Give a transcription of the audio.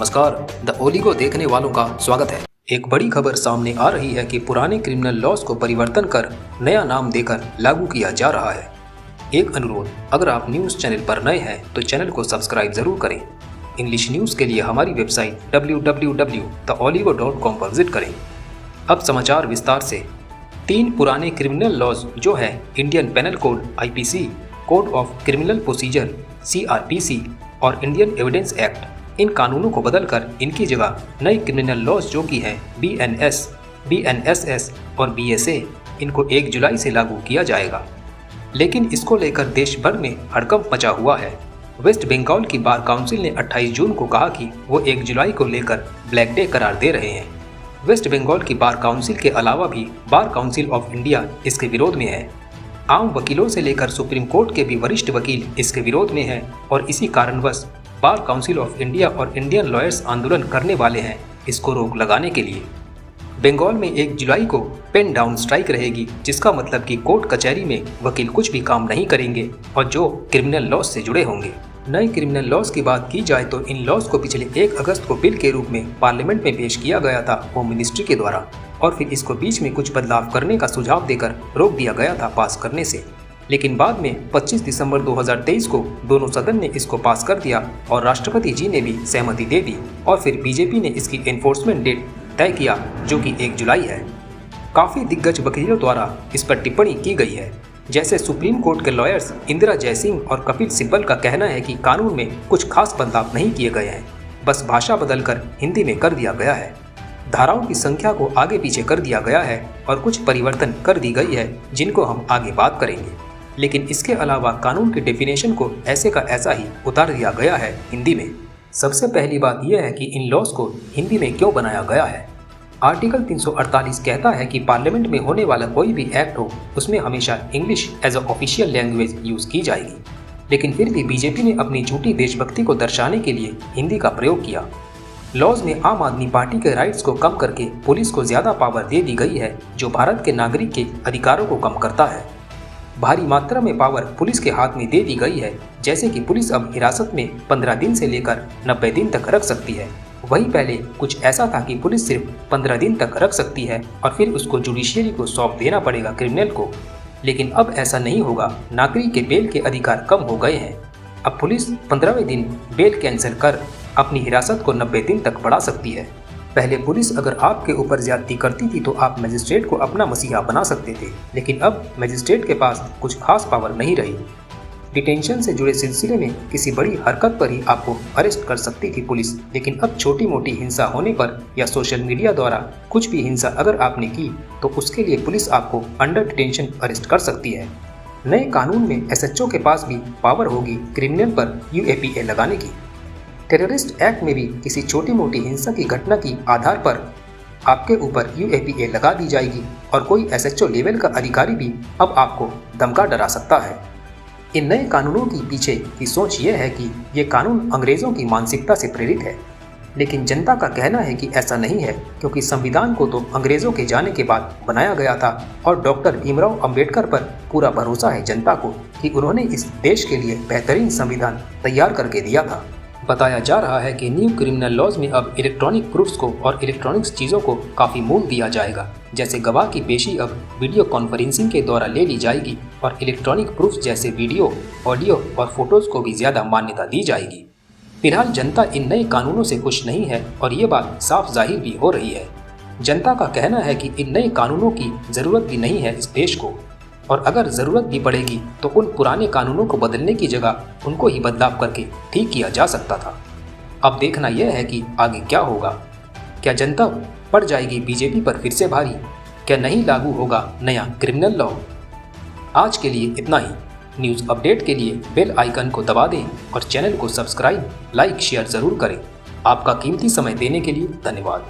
नमस्कार, the oligo देखने वालों का स्वागत है। एक बड़ी खबर सामने आ रही है कि पुराने क्रिमिनल लॉज को परिवर्तन कर नया नाम देकर लागू किया जा रहा है। एक अनुरोध, अगर आप न्यूज़ चैनल पर नए हैं तो चैनल को सब्सक्राइब जरूर करें। इंग्लिश न्यूज़ के लिए हमारी वेबसाइट www.theoligo.com पर विजिट करें। अब समाचार विस्तार से। 3 पुराने क्रिमिनल लॉज जो है Indian penal code IPC, code of criminal procedure CRPC और इंडियन एविडेंस एक्ट, इन कानूनों को बदलकर इनकी जगह नए क्रिमिनल लॉज जो कि हैं BNS, BNSS और BSA, इनको 1 जुलाई से लागू किया जाएगा। लेकिन इसको लेकर देश भर में हड़कंप मचा हुआ है। वेस्ट बंगाल की बार काउंसिल ने 28 जून को कहा कि वो 1 जुलाई को लेकर ब्लैक डे करार दे रहे हैं। वेस्ट बंगाल की बार काउंसिल के अलावा भी बार काउंसिल ऑफ इंडिया इसके विरोध में है। आम वकीलों से लेकर सुप्रीम कोर्ट के भी वरिष्ठ वकील इसके विरोध में हैं और इसी कारणवश बार काउंसिल ऑफ इंडिया और इंडियन लॉयर्स आंदोलन करने वाले हैं इसको रोक लगाने के लिए। बंगाल में 1 जुलाई को पेन डाउन स्ट्राइक रहेगी, जिसका मतलब कि कोर्ट कचहरी में वकील कुछ भी काम नहीं करेंगे और जो क्रिमिनल लॉज से जुड़े होंगे। नए क्रिमिनल लॉज की बात की जाए तो इन लॉज को पिछले 1 अगस्त को बिल के रूप में पार्लियामेंट में पेश किया गया था होम मिनिस्ट्री के द्वारा, और फिर इसको बीच में कुछ बदलाव करने का सुझाव देकर रोक दिया गया था पास करने से। लेकिन बाद में 25 दिसंबर 2023 को दोनों सदन ने इसको पास कर दिया और राष्ट्रपति जी ने भी सहमति दे दी और फिर बीजेपी ने इसकी एनफोर्समेंट डेट तय किया जो कि 1 जुलाई है। काफ़ी दिग्गज वकीलों द्वारा इस पर टिप्पणी की गई है। जैसे सुप्रीम कोर्ट के लॉयर्स इंदिरा जयसिंह और कपिल सिब्बल का कहना है कि कानून में कुछ खास बदलाव नहीं किए गए हैं, बस भाषा बदलकर हिंदी में कर दिया गया है। धाराओं की संख्या को आगे पीछे कर दिया गया है और कुछ परिवर्तन कर दी गई है जिनको हम आगे बात करेंगे। लेकिन इसके अलावा कानून की डेफिनेशन को ऐसे का ऐसा ही उतार दिया गया है हिंदी में। सबसे पहली बात यह है कि इन लॉज को हिंदी में क्यों बनाया गया है। आर्टिकल 348 कहता है कि पार्लियामेंट में होने वाला कोई भी एक्ट हो उसमें हमेशा English as a official language use की जाएगी। लेकिन फिर भी बीजेपी ने अपनी झूठी देशभक्ति को दर्शाने के लिए हिंदी का प्रयोग किया। लॉज में आम आदमी पार्टी के राइट्स को कम करके पुलिस को ज़्यादा पावर दे दी गई है जो भारत के नागरिक के अधिकारों को कम करता है। भारी मात्रा में पावर पुलिस के हाथ में दे दी गई है, जैसे कि पुलिस अब हिरासत में 15 दिन से लेकर 90 दिन तक रख सकती है। वहीं पहले कुछ ऐसा था कि पुलिस सिर्फ 15 दिन तक रख सकती है और फिर उसको जुडिशियरी को सौंप देना पड़ेगा क्रिमिनल को। लेकिन अब ऐसा नहीं होगा, नागरिक के बेल के अधिकार कम हो गए हैं। अब पुलिस 15वें दिन बेल कैंसिल कर अपनी हिरासत को 90 दिन तक बढ़ा सकती है। पहले पुलिस अगर आपके ऊपर ज्यादती करती थी तो आप मजिस्ट्रेट को अपना मसीहा बना सकते थे, लेकिन अब मजिस्ट्रेट के पास कुछ खास पावर नहीं रही। डिटेंशन से जुड़े सिलसिले में किसी बड़ी हरकत पर ही आपको अरेस्ट कर सकती थी पुलिस, लेकिन अब छोटी मोटी हिंसा होने पर या सोशल मीडिया द्वारा कुछ भी हिंसा अगर आपने की तो उसके लिए पुलिस आपको अंडर डिटेंशन अरेस्ट कर सकती है। नए कानून में SHO के पास भी पावर होगी क्रिमिनल पर UAPA लगाने की। टेररिस्ट एक्ट में भी किसी छोटी मोटी हिंसा की घटना की आधार पर आपके ऊपर UAPA लगा दी जाएगी और कोई SHO लेवल का अधिकारी भी अब आपको धमका डरा सकता है। इन नए कानूनों की पीछे की सोच ये है कि ये कानून अंग्रेज़ों की मानसिकता से प्रेरित है, लेकिन जनता का कहना है कि ऐसा नहीं है, क्योंकि संविधान को तो अंग्रेज़ों के जाने के बाद बनाया गया था और डॉक्टर भीमराव अंबेडकर पर पूरा भरोसा है जनता को कि उन्होंने इस देश के लिए बेहतरीन संविधान तैयार करके दिया था। बताया जा रहा है कि न्यू क्रिमिनल लॉज में अब इलेक्ट्रॉनिक प्रूफ्स को और इलेक्ट्रॉनिक्स चीज़ों को काफ़ी मूल दिया जाएगा, जैसे गवाह की पेशी अब वीडियो कॉन्फ्रेंसिंग के द्वारा ले ली जाएगी और इलेक्ट्रॉनिक प्रूफ्स जैसे वीडियो, ऑडियो और फोटोज़ को भी ज़्यादा मान्यता दी जाएगी। फिलहाल जनता इन नए कानूनों से खुश नहीं है और ये बात साफ जाहिर भी हो रही है। जनता का कहना है कि इन नए कानूनों की ज़रूरत भी नहीं है इस देश को, और अगर ज़रूरत भी पड़ेगी तो उन पुराने कानूनों को बदलने की जगह उनको ही बदलाव करके ठीक किया जा सकता था। अब देखना यह है कि आगे क्या होगा। क्या जनता पड़ जाएगी बीजेपी पर फिर से भारी? क्या नहीं लागू होगा नया क्रिमिनल लॉ? आज के लिए इतना ही। न्यूज़ अपडेट के लिए बेल आइकन को दबा दें और चैनल को सब्सक्राइब, लाइक, शेयर ज़रूर करें। आपका कीमती समय देने के लिए धन्यवाद।